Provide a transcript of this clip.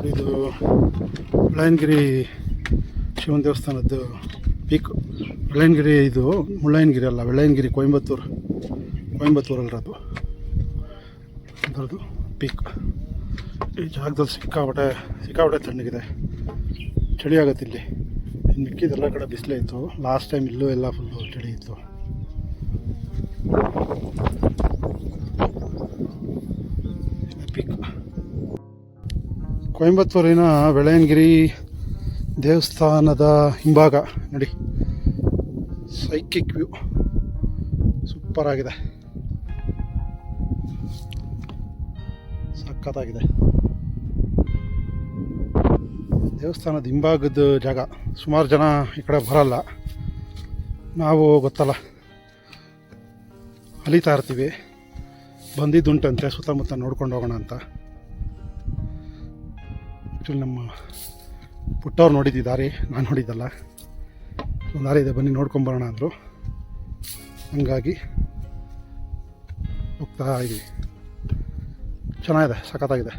ಇದು ಮುಳ್ಳಯ್ಯನಗಿರಿ ಶಿವನ ದೇವಸ್ಥಾನದ್ದು ಪೀಕ್. ಮುಳ್ಳಯ್ಯನಗಿರಿ ಇದು ಮುಳ್ಳಯ್ಯನಗಿರಿ ಅಲ್ಲ, ಮುಳ್ಳಯ್ಯನಗಿರಿ ಕೊಯಂಬತ್ತೂರಲ್ಲಿರೋದು ಅದರದ್ದು ಪೀಕ್. ಈ ಜಾಗದಲ್ಲಿ ಸಿಕ್ಕಾಪಟ್ಟೆ ತಣ್ಣಗಿದೆ, ಚಳಿ ಆಗುತ್ತೆ ಇಲ್ಲಿ. ಇನ್ನು ಮಿಕ್ಕಿದೆಲ್ಲ ಕಡೆ ಬಿಸಿಲೇ ಇತ್ತು. ಲಾಸ್ಟ್ ಟೈಮ್ ಇಲ್ಲೂ ಎಲ್ಲ ಫುಲ್ಲು ಚಳಿ ಇತ್ತು. ಪೀಕ್ ಕೊಯಂಬತ್ತೂರಿನ ಮುಳ್ಳಯ್ಯನಗಿರಿ ದೇವಸ್ಥಾನದ ಹಿಂಭಾಗ ನೋಡಿ, ಸೈಕಿಕ್ ವ್ಯೂ ಸೂಪರ್ ಆಗಿದೆ, ಸಖತ್ತಾಗಿದೆ. ದೇವಸ್ಥಾನದ ಹಿಂಭಾಗದ ಜಾಗ. ಸುಮಾರು ಜನ ಈ ಕಡೆ ಬರಲ್ಲ, ನಾವು ಗೊತ್ತಲ್ಲ ಅಲಿತಾ ಇರ್ತೀವಿ. ಬಂದಿದ್ದುಂಟಂತೆ ಸುತ್ತಮುತ್ತ ನೋಡ್ಕೊಂಡು ಹೋಗೋಣ ಅಂತ. ಆ್ಯಕ್ಚುಲಿ ನಮ್ಮ ಪುಟ್ಟವ್ರು ನೋಡಿದ್ದು ದಾರಿ, ನಾನು ನೋಡಿದ್ದಲ್ಲ. ಒಂದು ದಾರಿ ಇದೆ, ಬನ್ನಿ ನೋಡ್ಕೊಂಬರೋಣ ಅಂದರು. ಹಂಗಾಗಿ ಹೋಗ್ತಾ ಇದ್ದೀವಿ. ಚೆನ್ನಾಗಿದೆ, ಸಖತ್ತಾಗಿದೆ.